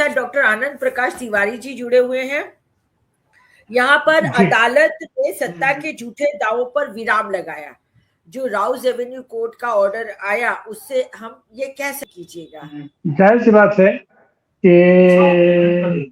साथ डॉक्टर आनंद प्रकाश तिवारी जी जुड़े हुए हैं। यहाँ पर अदालत ने सत्ता के झूठे दावों पर विराम लगाया। जो राउज एवेन्यू कोर्ट का ऑर्डर आया उससे हम ये कैसे कीजिएगा? जाहिर सी बात है कि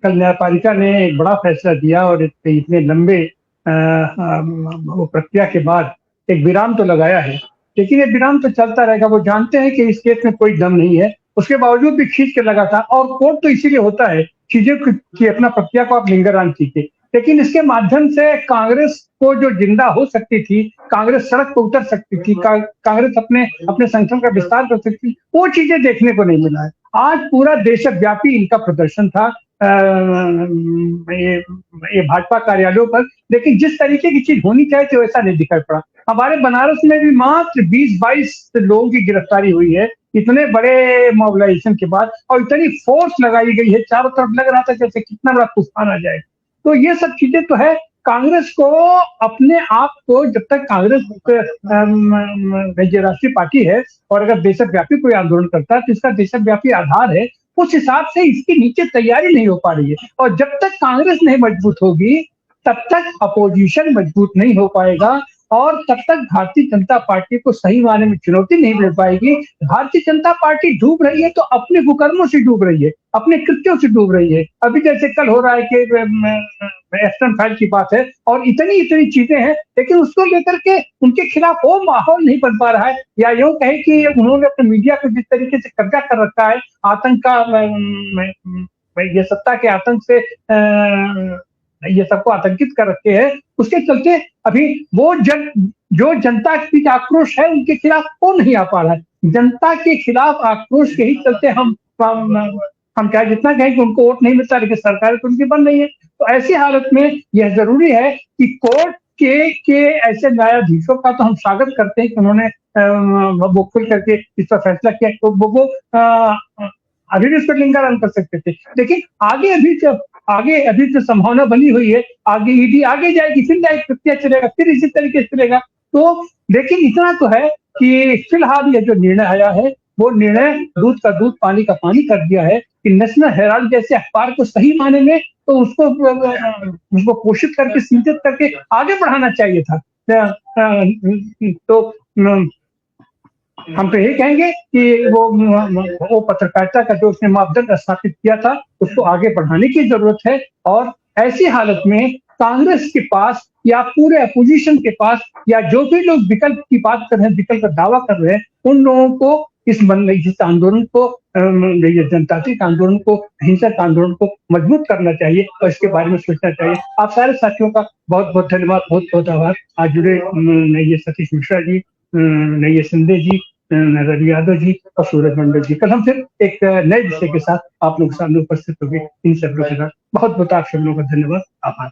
कल न्यायपालिका ने एक बड़ा फैसला दिया और इतने लंबे वो प्रक्रिया के बाद एक विराम तो लगाया है, लेकिन ये विराम तो चलता रहेगा। वो जानते हैं कि इस केस में कोई दम नहीं है, उसके बावजूद भी खींच के लगा था। और कोर्ट तो इसीलिए होता है चीजें की अपना प्रक्रिया को आप लिंगरान कीजिए, लेकिन इसके माध्यम से कांग्रेस को जो जिंदा हो सकती थी, कांग्रेस सड़क पर उतर सकती थी, कांग्रेस अपने संगठन का विस्तार कर सकती थी, वो चीजें देखने को नहीं मिला है। आज पूरा देशव्यापी इनका प्रदर्शन था ये भाजपा कार्यालयों पर, लेकिन जिस तरीके की चीज होनी चाहिए थी वैसा नहीं दिखाई पड़ा। हमारे बनारस में भी मात्र 20-22 लोगों की गिरफ्तारी हुई है इतने बड़े मोबिलाइजेशन के बाद, और इतनी फोर्स लगाई गई है, चारों तरफ लग रहा था जैसे कितना बड़ा तूफान आ जाए। तो ये सब चीजें तो है। कांग्रेस को अपने आप को, जब तक कांग्रेस राष्ट्रीय पार्टी है और अगर देशव्यापी कोई आंदोलन करता है तो इसका देशव्यापी आधार है, उस हिसाब से इसके नीचे तैयारी नहीं हो पा रही है। और जब तक कांग्रेस नहीं मजबूत होगी तब तक अपोजिशन मजबूत नहीं हो पाएगा, और तब तक भारतीय जनता पार्टी को सही मायने में चुनौती नहीं मिल पाएगी। भारतीय जनता पार्टी डूब रही है तो अपने कुकर्मों से डूब रही है, अपने कृत्यों से डूब रही है। अभी जैसे कल हो रहा है कि एस्टन फाइल की बात है और इतनी चीजें हैं, लेकिन उसको लेकर के उनके खिलाफ वो माहौल नहीं बन पा रहा है। या यूं कहे कि उन्होंने अपने मीडिया को जिस तरीके से कब्जा कर रखा है, आतंक का ये सत्ता के आतंक से ये सबको आतंकित कर रखे हैं, उसके चलते अभी वो जो जनता के बीच आक्रोश है उनके खिलाफ वो नहीं आ पा रहा है। जनता के खिलाफ आक्रोश के ही चलते हम क्या जितना कहें कि उनको वोट नहीं मिलता, लेकिन सरकार तो उनकी बन रही है। तो ऐसी हालत में यह जरूरी है कि कोर्ट के ऐसे न्यायाधीशों का तो हम स्वागत करते हैं कि उन्होंने वो खुल करके इस पर फैसला किया। तो वो अभी भी उस पर लिंगारान कर सकते थे, लेकिन आगे अभी जो संभावना बनी हुई है, आगे ईडी आगे जाएगी, फिर न्यायिक प्रक्रिया चलेगा, फिर इसी तरीके से चलेगा। तो लेकिन इतना तो है कि फिलहाल ये जो निर्णय आया है वो निर्णय दूध का दूध पानी का पानी कर दिया है कि नेशनल हेराल्ड जैसे अखबार को सही मायने में तो उसको पोषित करके सिंचित करके आगे बढ़ाना चाहिए था। तो हम तो यही कहेंगे कि वो पत्रकारिता का जो उसने मापदंड स्थापित किया था उसको आगे बढ़ाने की जरूरत है। और ऐसी हालत में कांग्रेस के पास या पूरे अपोजिशन के पास या जो भी लोग विकल्प की बात कर रहे हैं, विकल्प का दावा कर रहे हैं, उन लोगों को इस आंदोलन को, जनतांत्रिक आंदोलन को, हिंसक आंदोलन को मजबूत करना चाहिए और इसके बारे में सोचना चाहिए। आप सारे साथियों का बहुत बहुत धन्यवाद, बहुत बहुत आभार। आज जुड़े ये सतीश मिश्रा जी, ये संजय जी, रवि यादव जी और सूरज मंडल जी। कल हम फिर एक नए विषय के साथ आप लोगों के सामने उपस्थित होंगे। इन सब लोगों के साथ बहुत बहुत आप सब लोगों का धन्यवाद, आभार।